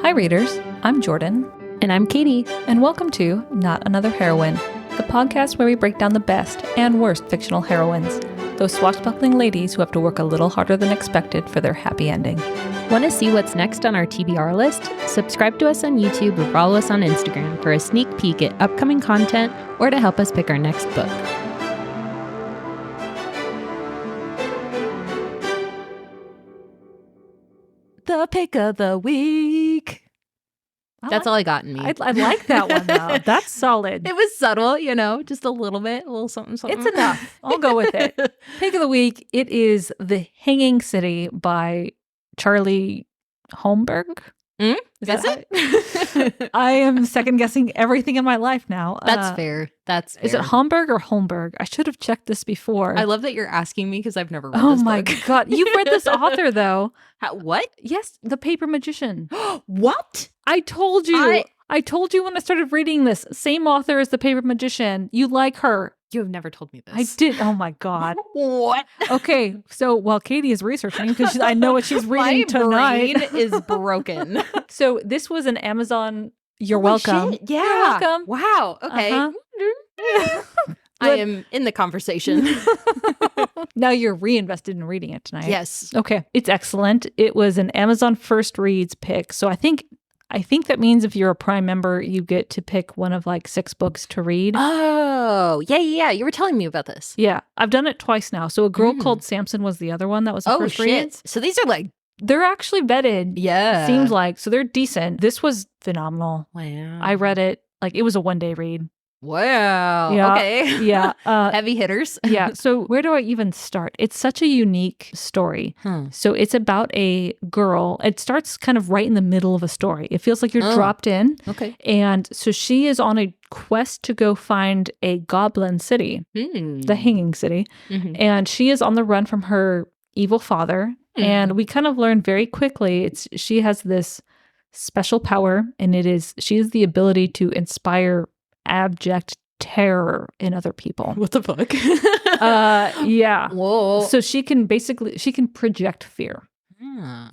Hi, readers. I'm Jordan. And I'm Katie. And welcome to Not Another Heroine, the podcast where we break down the best and worst fictional heroines, those swashbuckling ladies who have to work a little harder than expected for their happy ending. Want to see what's next on our TBR list? Subscribe to us on YouTube or follow us on Instagram for a sneak peek at upcoming content or to help us pick our next book. The pick of the week. That's all I got in me. I like that one, though. That's solid. It was subtle, just a little bit, a little something, something. It's enough. I'll go with it. Pick of the week, it is The Hanging City by Charlie Holmberg. Is it? I am second guessing everything in my life now. That's fair. That's fair. Is it Holmberg or Holmberg? I should have checked this before. I love that you're asking me because I've never read Oh this my book. God. You've read this author, though. What? Yes, The Paper Magician. What? I told you. I told you when I started reading this. Same author as The Paper Magician. You like her. You have never told me this. I did. Oh my God. What? Okay, so while Katie is researching, because I know what she's reading tonight. My brain is broken. So this was an Amazon. You're welcome. Shit. Yeah. You're welcome. Wow. Okay. I am in the conversation. Now you're reinvested in reading it tonight. Yes. Okay. It's excellent. It was an Amazon First Reads pick. So I think that means if you're a Prime member, you get to pick one of like 6 books to read. Oh, yeah. You were telling me about this. Yeah. I've done it twice now. So A Girl Called Samson was the other one that was the first read. So these are like... They're actually vetted. Yeah. Seems like. So they're decent. This was phenomenal. Wow. I read it. Like, it was a one-day read. Wow. Yeah. Okay. Yeah. Heavy hitters. Yeah. So where do I even start? It's such a unique story. So it's about a girl. It starts kind of right in the middle of a story. It feels like you're dropped in. Okay. And so she is on a quest to go find a goblin city, the Hanging City. Mm-hmm. And she is on the run from her evil father. Mm-hmm. And we kind of learn very quickly she has this special power, and she has the ability to inspire abject terror in other people. What the fuck? Yeah. Whoa. So she can project fear.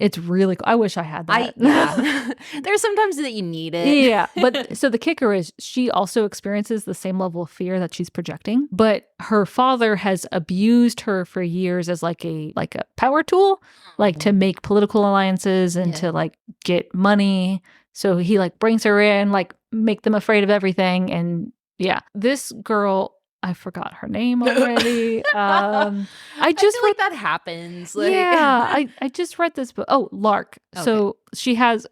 It's really cool. I wish I had that. Yeah. There's sometimes that you need it. Yeah. But so the kicker is she also experiences the same level of fear that she's projecting, but her father has abused her for years as like a power tool, like to make political alliances and to like get money. So he like brings her in, like make them afraid of everything. And yeah, this girl, I forgot her name already. I just feel like that happens. Like... Yeah, I just read this book. Oh, Lark. Okay. So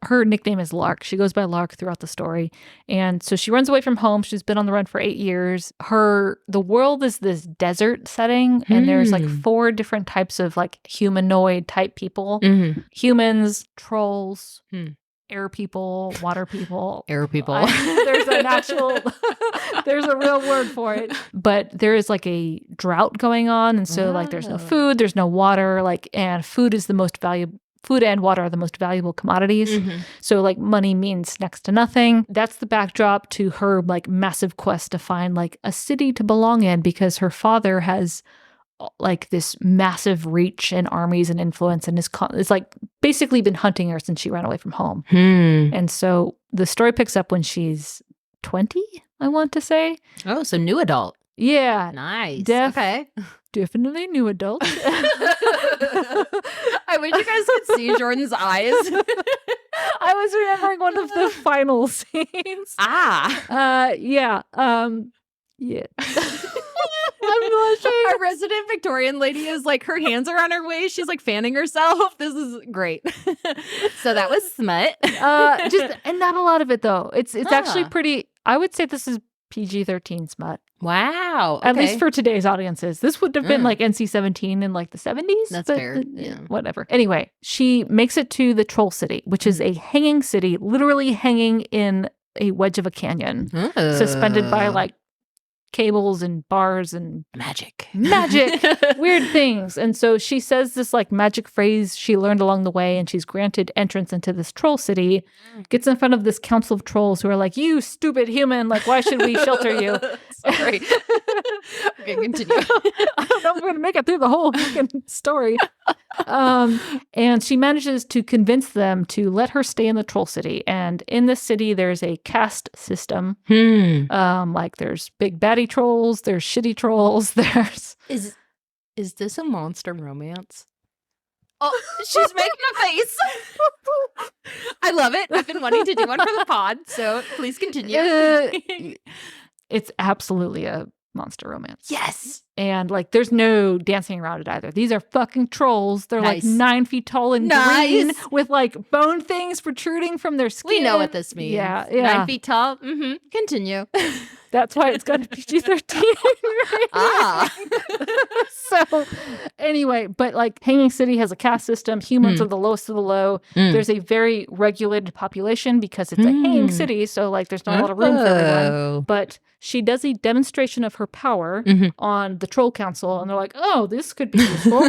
her nickname is Lark. She goes by Lark throughout the story. And so she runs away from home. She's been on the run for 8 years. The world is this desert setting, and there's like 4 different types of like humanoid type people. Mm-hmm. Humans, trolls, air people, water people. Air people. There's a real word for it. But there is like a drought going on. And so like there's no food, there's no water, and food and water are the most valuable commodities. Mm-hmm. So like money means next to nothing. That's the backdrop to her like massive quest to find like a city to belong in, because her father has like this massive reach and armies and influence, and it's like basically been hunting her since she ran away from home. And so the story picks up when she's 20, I want to say. Oh, so new adult. Yeah. Nice. Okay. Definitely new adult. I wish you guys could see Jordan's eyes. I was remembering one of the final scenes. Yeah. Yeah. I'm blushing. Our resident Victorian lady is like, her hands are on her waist. She's like fanning herself. This is great. So that was smut. And not a lot of it though. It's actually pretty. I would say this is PG-13 smut. Wow. Okay. At least for today's audiences. This would have been like NC-17 in like the 70s. That's fair. Yeah. Whatever. Anyway, she makes it to the Troll City, which is a hanging city, literally hanging in a wedge of a canyon, suspended by like cables and bars and magic, weird things. And so she says this like magic phrase she learned along the way, and she's granted entrance into this troll city, gets in front of this council of trolls who are like, you stupid human, like, why should we shelter you? Sorry. Okay, continue. I don't know if I'm going to make it through the whole fucking story. And she manages to convince them to let her stay in the troll city. And in this city, there's a caste system. Like there's big baddie trolls, there's shitty trolls, there's... Is this a monster romance? Oh, she's making a face. I love it. I've been wanting to do one for the pod, so please continue. It's absolutely a monster romance. Yes. And like there's no dancing around it either. These are fucking trolls. They're like 9 feet tall and green with like bone things protruding from their skin. We know what this means. Yeah. 9 feet tall. Mm-hmm. Continue. That's why it's got a PG-13. So anyway, but like Hanging City has a caste system. Humans are the lowest of the low. There's a very regulated population because it's a hanging city. So like there's not a lot of room for everyone. But she does a demonstration of her power on the troll council. And they're like, oh, this could be useful.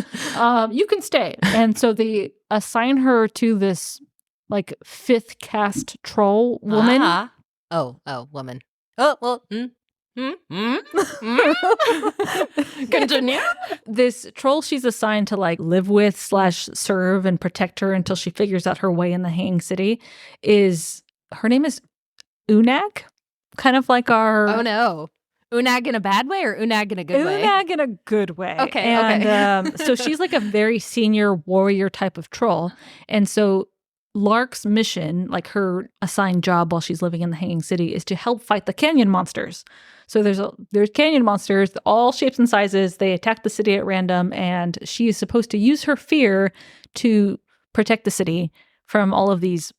You can stay. And so they assign her to this like 5th caste troll woman. Woman. Oh, well, continue. This troll she's assigned to like live with / serve and protect her until she figures out her way in the Hanging City her name is Unag, kind of like our... Oh no. Unag in a bad way or Unag in a good way? Unag in a good way. Okay, and, so she's like a very senior warrior type of troll. And so Lark's mission, like her assigned job while she's living in the Hanging City, is to help fight the canyon monsters. So there's canyon monsters, all shapes and sizes. They attack the city at random, and she is supposed to use her fear to protect the city from all of these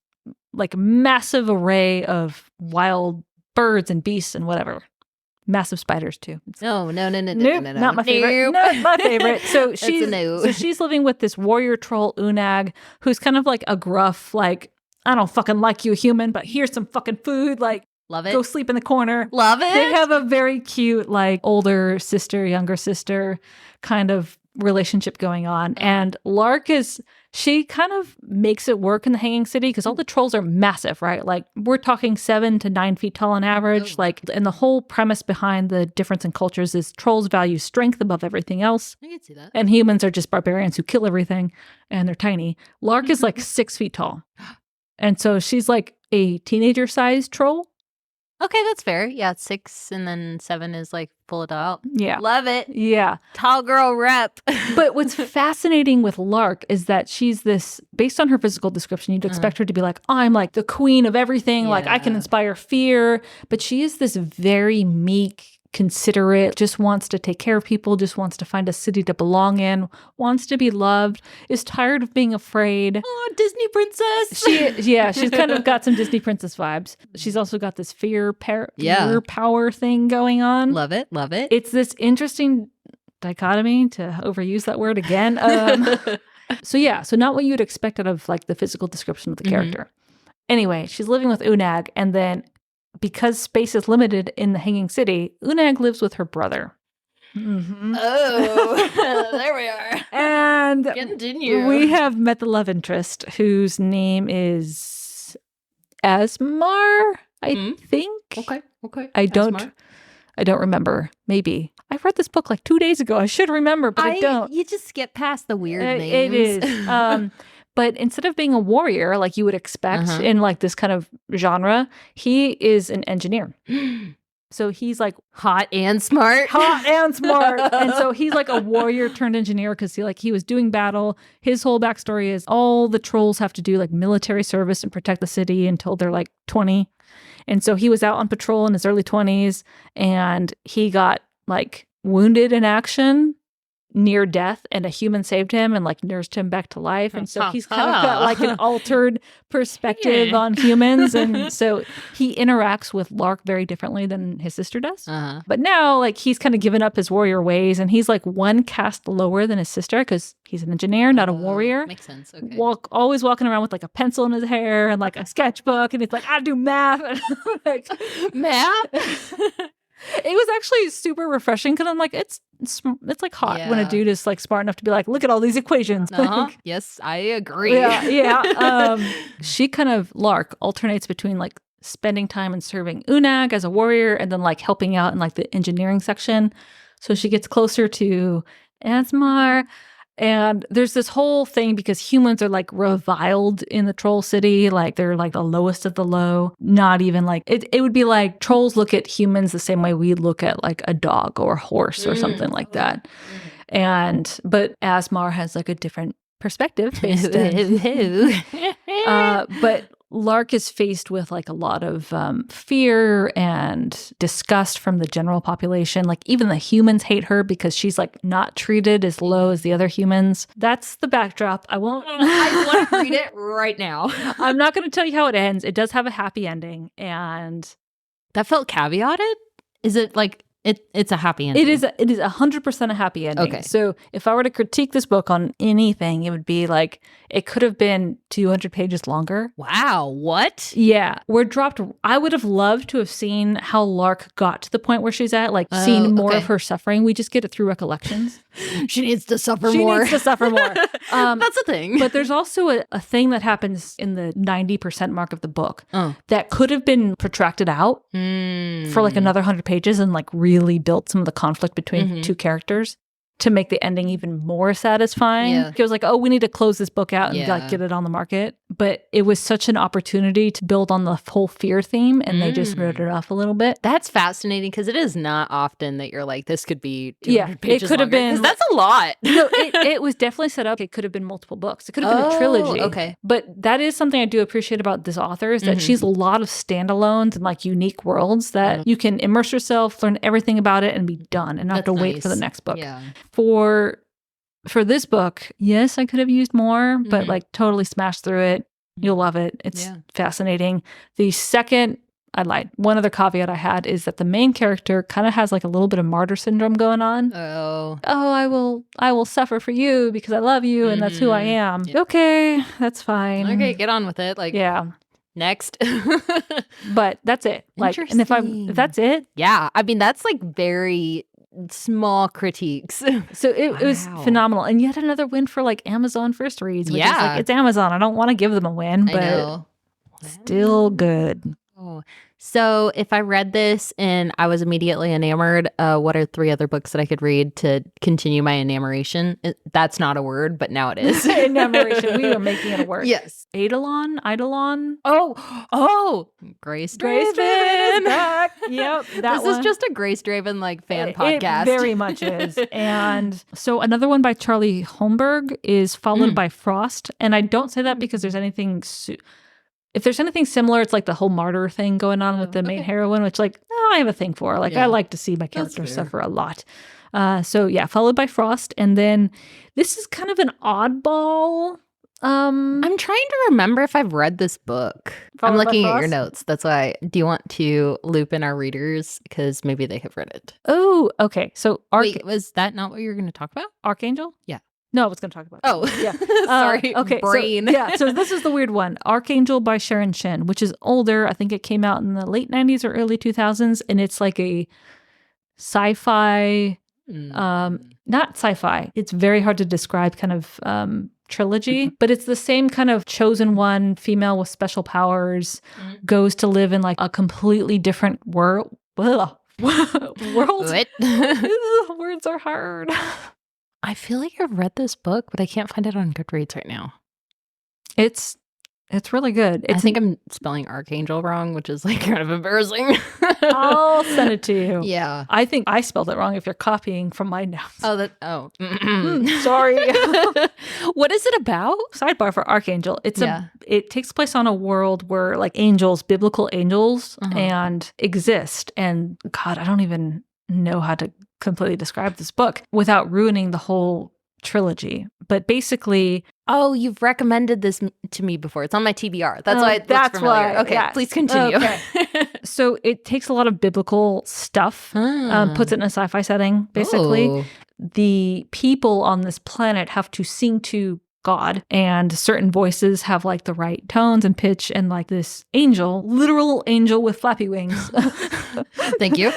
like massive array of wild birds and beasts and whatever. Massive spiders too. No, not my favorite. Not my favorite. So she's living with this warrior troll Unag, who's kind of like a gruff, like, I don't fucking like you, human, but here's some fucking food. Like, love it. Go sleep in the corner. Love it. They have a very cute, like, older sister, younger sister kind of relationship going on. And Lark she kind of makes it work in the Hanging City because all the trolls are massive, right? Like we're talking 7 to 9 feet tall on average. Like, and the whole premise behind the difference in cultures is trolls value strength above everything else. I can see that. And humans are just barbarians who kill everything, and they're tiny. Lark is like 6 feet tall. And so she's like a teenager-sized troll. Okay, that's fair. Yeah, 6 and then 7 is like full adult. Yeah. Love it. Yeah. Tall girl rep. But what's fascinating with Lark is that she's this, based on her physical description, you'd expect her to be like, I'm like the queen of everything. Like I can inspire fear. But she is this very meek, considerate, just wants to take care of people, just wants to find a city to belong in, wants to be loved, is tired of being afraid. Oh, Disney princess. She's kind of got some Disney princess vibes. She's also got this fear power thing going on. Love it. Love it. It's this interesting dichotomy, to overuse that word again. So not what you'd expect out of like the physical description of the character. Anyway, she's living with Unag, and then because space is limited in the Hanging City, Unag lives with her brother. Oh, there we are. And continue. We have met the love interest, whose name is Asmar, I think. Okay. I don't remember. Maybe. I read this book like 2 days ago. I should remember, but I don't. You just skip past the weird names. It is. But instead of being a warrior, like you would expect in like this kind of genre, he is an engineer. So he's like hot and smart. And so he's like a warrior turned engineer because he was doing battle. His whole backstory is all the trolls have to do like military service and protect the city until they're like 20. And so he was out on patrol in his early 20s, and he got like wounded in action, near death, and a human saved him and like nursed him back to life. And so he's kind of got like an altered perspective on humans. And so he interacts with Lark very differently than his sister does. But now like he's kind of given up his warrior ways, and he's like one caste lower than his sister because he's an engineer, not a warrior. Makes sense. Okay. Always walking around with like a pencil in his hair and like a sketchbook, and it's like, I do math. Math? It was actually super refreshing because I'm like, it's like hot when a dude is like smart enough to be like, look at all these equations. Like, yes, I agree. Yeah. She kind of, Lark, alternates between like spending time and serving Unag as a warrior and then like helping out in like the engineering section. So she gets closer to Asmar. And there's this whole thing because humans are like reviled in the troll city. Like they're like the lowest of the low. Not even like it would be like trolls look at humans the same way we look at like a dog or a horse or something like that. But Asmar has like a different perspective based but Lark is faced with like a lot of fear and disgust from the general population. Like even the humans hate her because she's like not treated as low as the other humans. That's the backdrop. I want to read it right now. I'm not going to tell you how it ends. It does have a happy ending, and that felt caveated. Is it like it's a happy ending? It is 100% a happy ending. Okay. So if I were to critique this book on anything, it would be like it could have been 200 pages longer. Wow, what? Yeah, we're dropped. I would have loved to have seen how Lark got to the point where she's at, like seen more of her suffering. We just get it through recollections. She needs to suffer more. She needs to suffer more. That's a thing. But there's also a thing that happens in the 90% mark of the book that could have been protracted out for like another 100 pages and like really built some of the conflict between two characters to make the ending even more satisfying. Yeah. It was like, oh, we need to close this book out and like get it on the market. But it was such an opportunity to build on the whole fear theme, and they just wrote it off a little bit. That's fascinating because it is not often that you're like, this could be 200 pages it could have been. That's a lot. No, it was definitely set up. It could have been multiple books. It could have been a trilogy. Okay. But that is something I do appreciate about this author is that she's a lot of standalones and like unique worlds that you can immerse yourself, learn everything about it, and be done and not have to wait for the next book. Yeah. For this book, yes, I could have used more, but like totally smashed through it. You'll love it. It's fascinating. The second, I lied. One other caveat I had is that the main character kind of has like a little bit of martyr syndrome going on. I will suffer for you because I love you and that's who I am. Yeah. Okay, that's fine. Okay, get on with it. Like, next. But that's it. Like, and if that's it. Yeah, I mean that's like very small critiques. So it was phenomenal. And yet another win for like Amazon first reads, which is like, it's Amazon. I don't want to give them a win, but still good. Oh. So if I read this and I was immediately enamored, what are 3 other books that I could read to continue my enamoration? That's not a word, but now it is. Enamoration. We are making it a word. Yes. Eidolon. Oh, Grace Draven is back. Yep. This is just a Grace Draven like fan podcast. It very much is. And so another one by Charlie Holmberg is Followed by Frost. And I don't say that because there's anything... If there's anything similar, it's like the whole martyr thing going on with the main heroine, which like, I have a thing for. Like, I like to see my characters suffer a lot. So yeah, Followed by Frost. And then this is kind of an oddball. I'm trying to remember if I've read this book. I'm looking at your notes. That's why. Do you want to loop in our readers? Because maybe they have read it. Oh, okay. So wait, was that not what you were going to talk about? Archangel? Yeah. No, I was going to talk about that. Yeah. Sorry. Okay. Brain. So this is the weird one. Archangel by Sharon Shin, which is older. I think it came out in the late 90s or early 2000s. And it's like a sci-fi, not sci-fi. It's very hard to describe kind of trilogy, but it's the same kind of chosen one, female with special powers, goes to live in like a completely different world. World. What? Words are hard. I feel like I've read this book, but I can't find it on Goodreads right now. It's really good. I think I'm spelling Archangel wrong, which is like kind of embarrassing. I'll send it to you. Yeah. I think I spelled it wrong if you're copying from my notes. Sorry. What is it about? Sidebar for Archangel. It takes place on a world where like angels, biblical angels, and exist. And God, I don't even know how to completely describe this book without ruining the whole trilogy. But basically... Oh, you've recommended this to me before. It's on my TBR. That's why it looks familiar. Okay, please continue. Okay. So it takes a lot of biblical stuff, puts it in a sci-fi setting, basically. The people on this planet have to sing to God, and certain voices have like the right tones and pitch, and like this angel, literal angel with flappy wings. Thank you.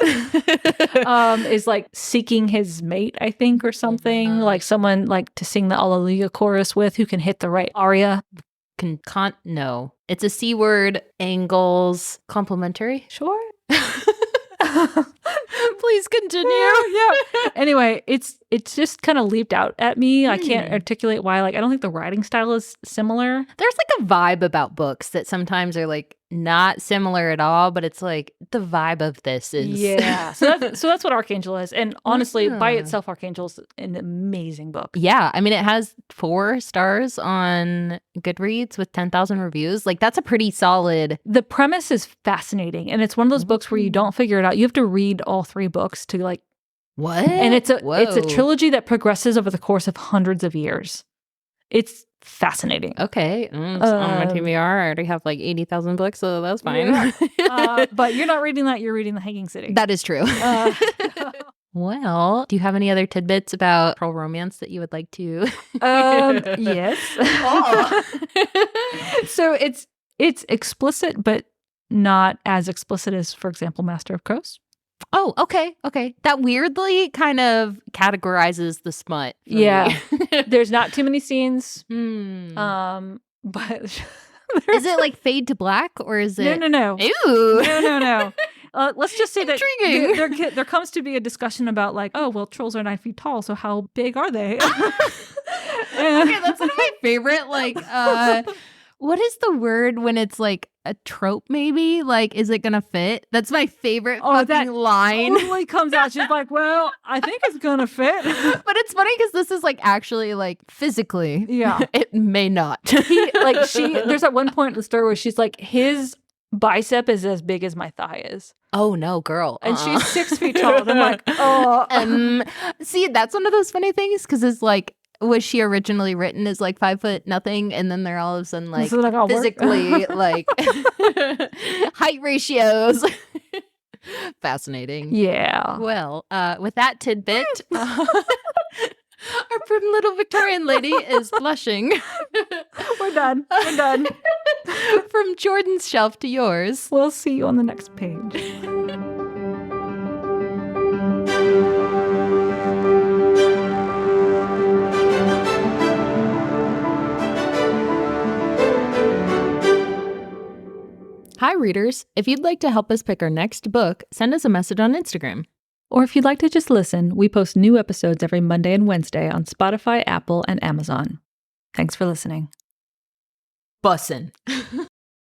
Is like seeking his mate, I think, or something. Like someone like to sing the Alleluia chorus with who can hit the right aria. No. It's a C word, angles, complimentary. Sure. Please continue. Yeah. Anyway, it's just kind of leaped out at me. I can't articulate why. Like, I don't think the writing style is similar. There's like a vibe about books that sometimes are like not similar at all, but it's like the vibe of this is So that's what Archangel is. And honestly, by itself, Archangel is an amazing book. Yeah, I mean, it has 4 stars on Goodreads with 10,000 reviews. Like, that's a pretty solid. The premise is fascinating, and it's one of those books where you don't figure it out. You have to read all 3 books to like what? And it's a trilogy that progresses over the course of hundreds of years. It's fascinating. Okay. On my TBR, I already have like 80,000 books, so that's fine. Yeah. But you're not reading that. You're reading The Hanging City. That is true. Well, do you have any other tidbits about pearl romance that you would like to? Yes. So it's explicit, but not as explicit as, for example, Master of Crows. Oh, okay. That weirdly kind of categorizes the smut. Yeah. There's not too many scenes. But is it like fade to black, or is it? No. Ew. No. Let's just say Intriguing. that there comes to be a discussion about like, oh, well, trolls are 9 feet tall, so how big are they? Okay, that's one of my favorite, like, what is the word when it's like a trope, maybe? Like, is it gonna fit? That's my favorite fucking line. Totally comes out. She's like, well, I think it's gonna fit. But it's funny because this is like actually like physically. Yeah. It may not. There's at one point in the story where she's like, his bicep is as big as my thigh is. Oh no, girl. And she's 6 feet tall. And I'm like, oh. See, that's one of those funny things because it's like, was she originally written as like 5 foot nothing, and then they're all of a sudden like physically like height ratios. Fascinating. Yeah. Well, with that tidbit, our prudent little Victorian lady is blushing. We're done. From Jordan's shelf to yours. We'll see you on the next page. Hi, readers. If you'd like to help us pick our next book, send us a message on Instagram. Or if you'd like to just listen, we post new episodes every Monday and Wednesday on Spotify, Apple, and Amazon. Thanks for listening. Bussin'.